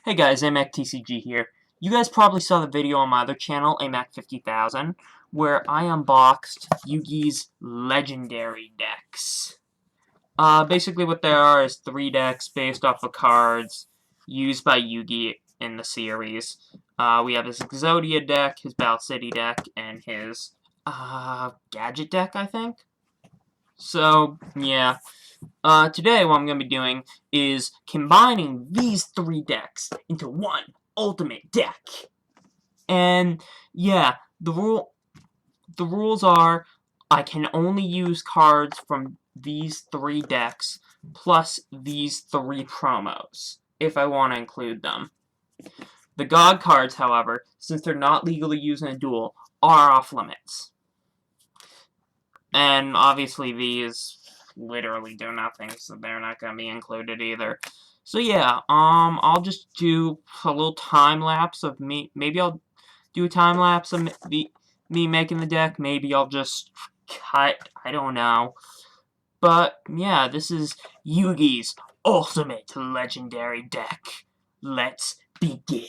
Hey guys, AMACTCG here. You guys probably saw the video on my other channel, AMAC 50,000, where I unboxed Yugi's legendary decks. Basically what they are is 3 decks based off of cards used by Yugi in the series. We have his Exodia deck, his Battle City deck, and his, Gadget deck, I think? So, yeah. Today, what I'm going to be doing is combining these 3 decks into one ultimate deck. And, yeah, the rules are I can only use cards from these 3 decks plus these 3 promos, if I want to include them. The God cards, however, since they're not legally used in a duel, are off limits. And obviously these literally do nothing, so they're not going to be included either. So yeah, I'll just do a little time lapse of me. Maybe I'll do a time lapse of me making the deck. Maybe I'll just cut. I don't know. But yeah, this is Yugi's ultimate legendary deck. Let's begin.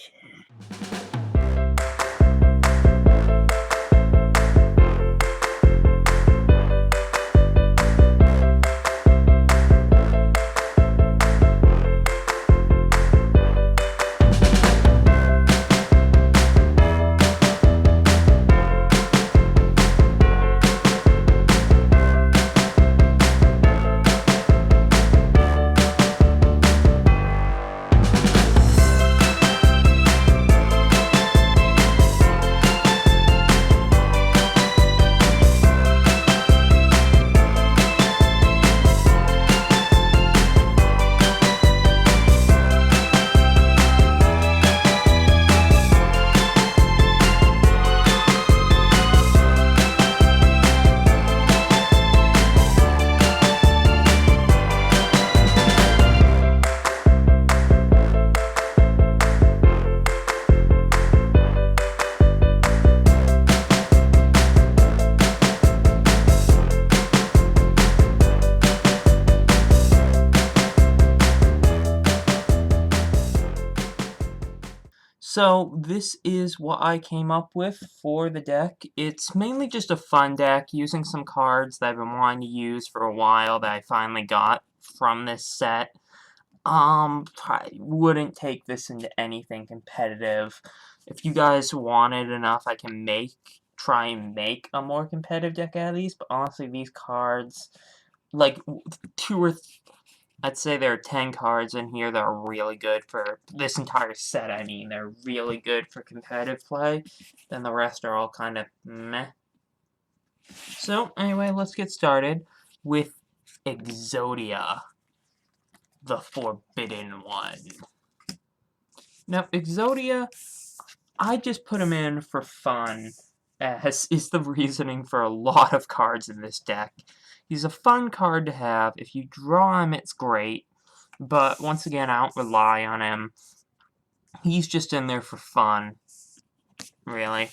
So this is what I came up with for the deck. It's mainly just a fun deck using some cards that I've been wanting to use for a while that I finally got from this set. I wouldn't take this into anything competitive. If you guys want it enough, I can try and make a more competitive deck out of these, but honestly these cards, like I'd say there are 10 cards in here that are really good for this entire set. I mean, they're really good for competitive play. Then the rest are all kind of meh. So, anyway, let's get started with Exodia, the Forbidden One. Now, Exodia, I just put him in for fun, as is the reasoning for a lot of cards in this deck. He's a fun card to have. If you draw him, it's great. But once again, I don't rely on him. He's just in there for fun. Really.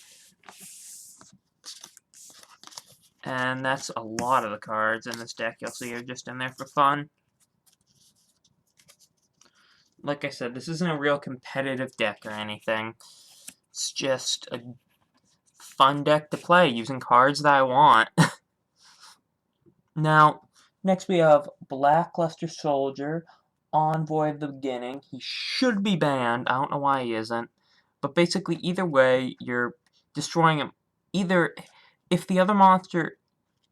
And that's a lot of the cards in this deck you'll see are just in there for fun. Like I said, this isn't a real competitive deck or anything. It's just a fun deck to play using cards that I want. Now, next we have Blackluster Soldier, Envoy of the Beginning. He should be banned. I don't know why he isn't. But basically, either way, you're destroying him. Either, if the other monster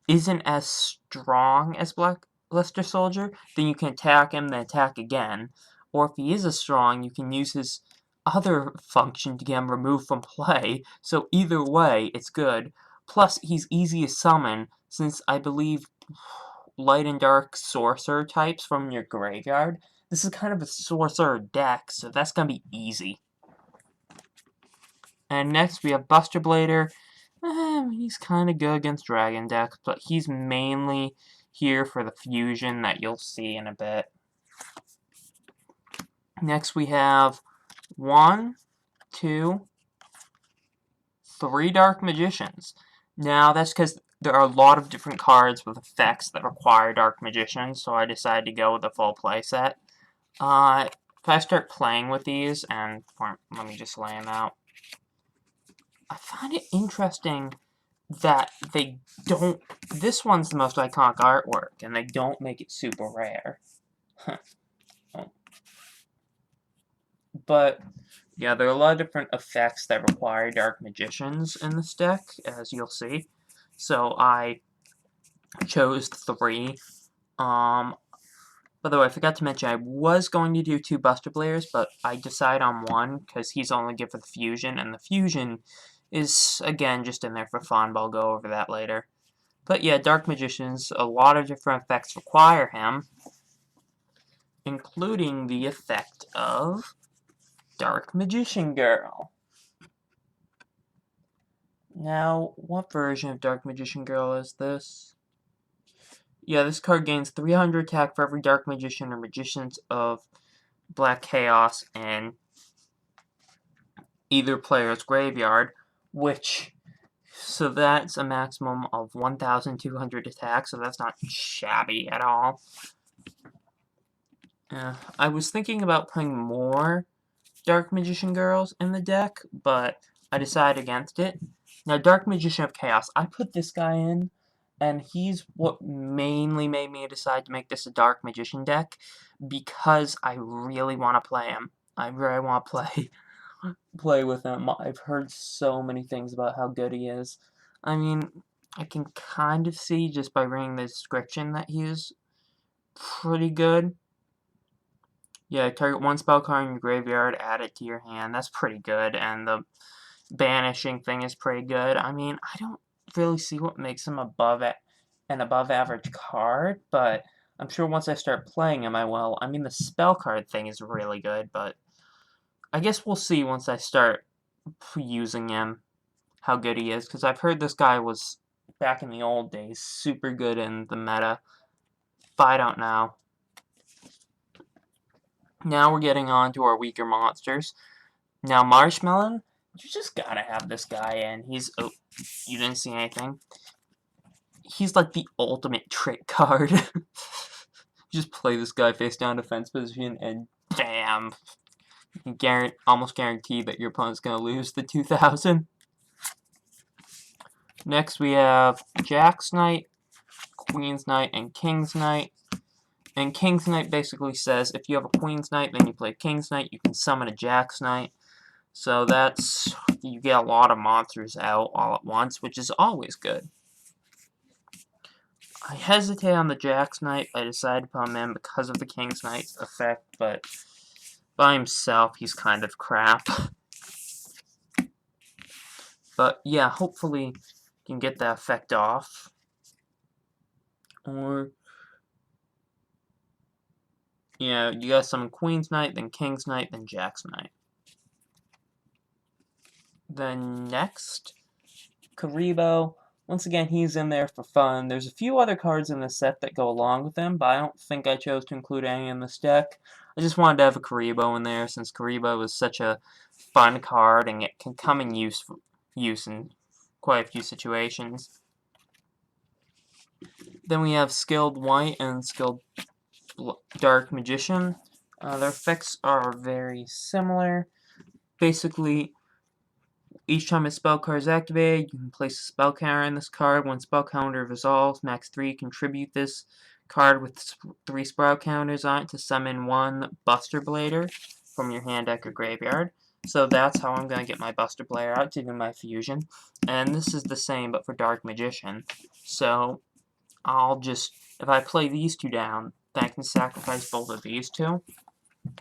isn't as strong as Blackluster Soldier, then you can attack him, then attack again. Or if he is as strong, you can use his other function to get him removed from play. So either way, it's good. Plus, he's easy to summon, since I believe light and dark sorcerer types from your graveyard. This is kind of a sorcerer deck, so that's going to be easy. And next we have Buster Blader. He's kind of good against dragon decks, but he's mainly here for the fusion that you'll see in a bit. Next we have 1, 2, 3 Dark Magicians. Now that's because there are a lot of different cards with effects that require Dark Magicians, so I decided to go with a full playset. if I start playing with these, and let me just lay them out, I find it interesting that they don't, this one's the most iconic artwork, and they don't make it super rare. But, yeah, there are a lot of different effects that require Dark Magicians in this deck, as you'll see. So I chose 3. By the way, I forgot to mention, I was going to do 2 Buster Blairs, but I decided on 1, because he's only good for the Fusion, and the Fusion is, again, just in there for fun, but I'll go over that later. But yeah, Dark Magicians, a lot of different effects require him, including the effect of Dark Magician Girl. Now, what version of Dark Magician Girl is this? Yeah, this card gains 300 attack for every Dark Magician or Magicians of Black Chaos in either player's graveyard, so that's a maximum of 1,200 attack, so that's not shabby at all. I was thinking about putting more Dark Magician Girls in the deck, but I decided against it. Now, Dark Magician of Chaos, I put this guy in, and he's what mainly made me decide to make this a Dark Magician deck, because I really want to play him. I really want to play with him. I've heard so many things about how good he is. I mean, I can kind of see just by reading the description that he is pretty good. Yeah, target 1 spell card in your graveyard, add it to your hand. That's pretty good, and the banishing thing is pretty good. I mean, I don't really see what makes him an above average card, but I'm sure once I start playing him I will. I mean, the spell card thing is really good, but I guess we'll see once I start using him how good he is, because I've heard this guy was, back in the old days, super good in the meta, but I don't know. Now we're getting on to our weaker monsters. Now, Marshmallow, you just gotta have this guy in. Oh, you didn't see anything? He's like the ultimate trick card. Just play this guy face down defense position, and bam! You can almost guarantee that your opponent's gonna lose the 2,000. Next, we have Jack's Knight, Queen's Knight, and King's Knight. And King's Knight basically says if you have a Queen's Knight, then you play King's Knight, you can summon a Jack's Knight. So that's, you get a lot of monsters out all at once, which is always good. I hesitate on the Jack's Knight. I decided to put him in because of the King's Knight's effect, but by himself, he's kind of crap. But yeah, hopefully you can get that effect off. Or, yeah, you got some Queen's Knight, then King's Knight, then Jack's Knight. Then next, Karibo. Once again, he's in there for fun. There's a few other cards in the set that go along with him, but I don't think I chose to include any in this deck. I just wanted to have a Karibo in there, since Karibo is such a fun card, and it can come in use in quite a few situations. Then we have Skilled White and Skilled Dark Magician. Their effects are very similar. Basically, each time a spell card is activated, you can place a spell counter on this card. When spell counter resolves, max 3, contribute this card with 3 spell counters on it to summon 1 Buster Blader from your hand, deck, or graveyard. So that's how I'm going to get my Buster Blader out to do my fusion. And this is the same, but for Dark Magician. So I'll just, if I play these 2 down, then I can sacrifice both of these 2.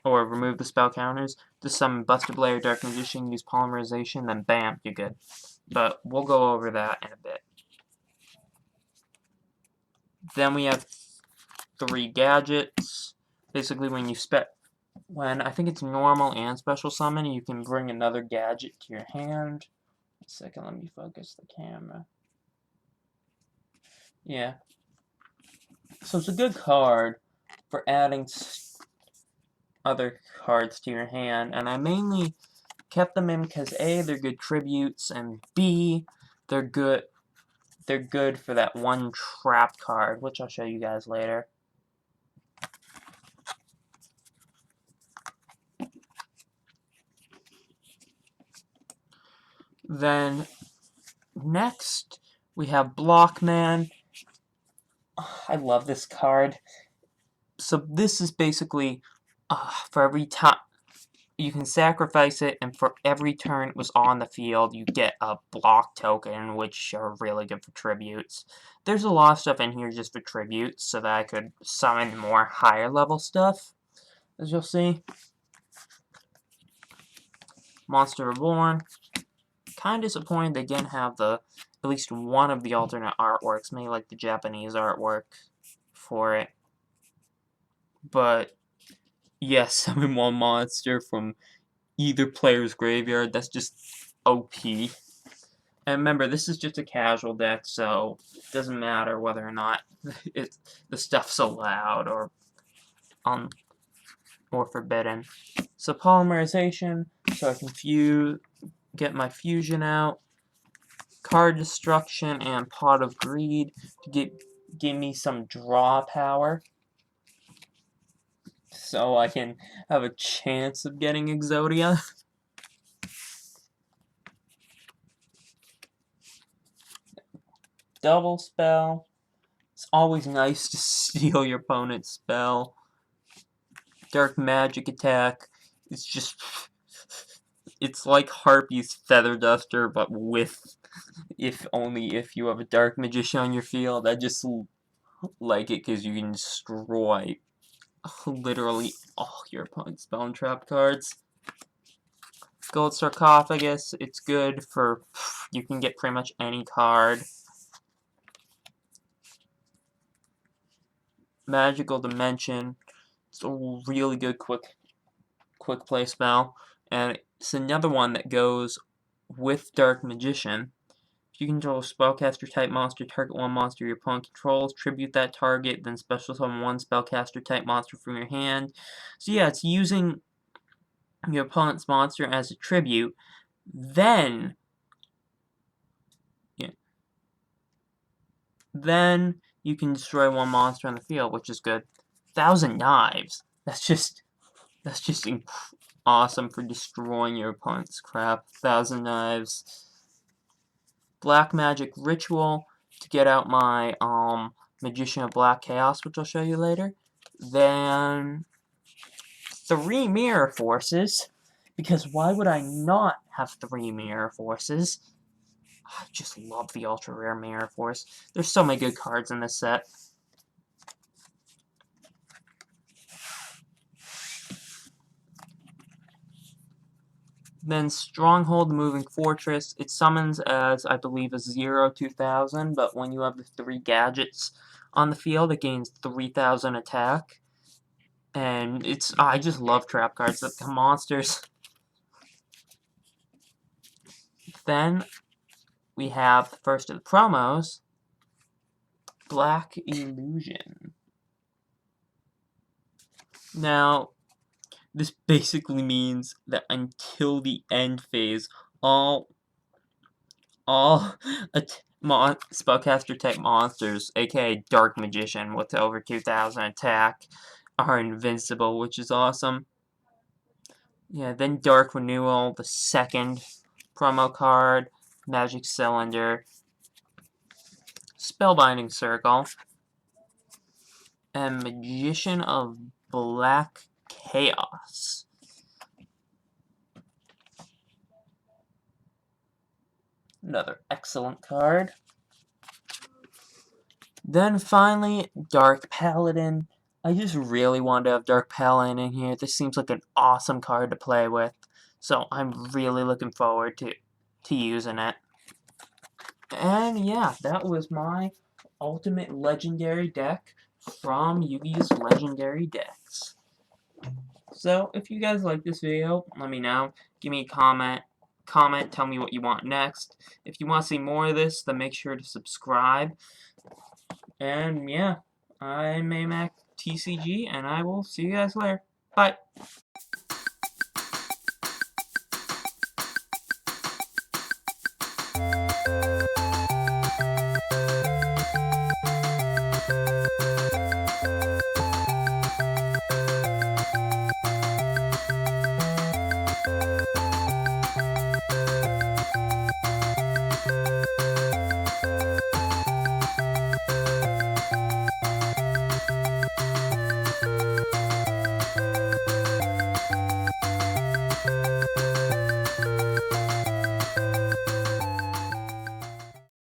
Or remove the spell counters to summon Buster Blader, Dark Magician, use Polymerization, then bam, you're good. But we'll go over that in a bit. Then we have 3 gadgets. Basically, when I think it's normal and special summon, you can bring another gadget to your hand. A second, let me focus the camera. Yeah. So it's a good card for adding other cards to your hand, and I mainly kept them in because A, they're good tributes, and B, they're good for that one trap card, which I'll show you guys later. Then, next, we have Blockman. I love this card. So this is basically, for every time, you can sacrifice it, and for every turn it was on the field, you get a block token, which are really good for tributes. There's a lot of stuff in here just for tributes, so that I could summon more higher level stuff, as you'll see. Monster Reborn. Kind of disappointed they didn't have at least one of the alternate artworks, maybe like the Japanese artwork for it. But, yes, summon one monster from either player's graveyard. That's just OP. And remember, this is just a casual deck, so it doesn't matter whether or not the stuff's allowed or forbidden. So polymerization, so I can get my fusion out. Card destruction and Pot of Greed to give me some draw power, so I can have a chance of getting Exodia. Double spell. It's always nice to steal your opponent's spell. Dark magic attack. It's like Harpy's Feather Duster, but with only if you have a Dark Magician on your field. I just like it because you can destroy literally all your opponent's spell and trap cards. Gold Sarcophagus, it's good for, you can get pretty much any card. Magical Dimension, it's a really good quick play spell, and it's another one that goes with Dark Magician. If you control a spellcaster type monster, target one monster your opponent controls, tribute that target, then special summon one spellcaster type monster from your hand. So yeah, it's using your opponent's monster as a tribute. Then you can destroy one monster on the field, which is good. 1,000 Knives. That's just awesome for destroying your opponent's crap. 1,000 Knives. Black Magic Ritual to get out my Magician of Black Chaos, which I'll show you later. Then 3 Mirror Forces, because why would I not have 3 Mirror Forces? I just love the ultra rare Mirror Force. There's so many good cards in this set. Then Stronghold Moving Fortress. It summons as, I believe, a 0/2000, but when you have the 3 gadgets on the field, it gains 3,000 attack. And I just love trap cards that become monsters. Then we have the first of the promos, Black Illusion. Now, this basically means that until the end phase, all spellcaster type monsters, aka Dark Magician with over 2,000 attack, are invincible, which is awesome. Yeah, then Dark Renewal, the second promo card, Magic Cylinder, Spellbinding Circle, and Magician of Black Chaos. Another excellent card. Then finally, Dark Paladin. I just really wanted to have Dark Paladin in here. This seems like an awesome card to play with. So I'm really looking forward to using it. And yeah, that was my ultimate legendary deck from Yugi's Legendary Decks. So if you guys like this video, let me know. Give me a comment. Tell me what you want next. If you want to see more of this, then make sure to subscribe. And yeah, I'm AMAC TCG, and I will see you guys later. Bye.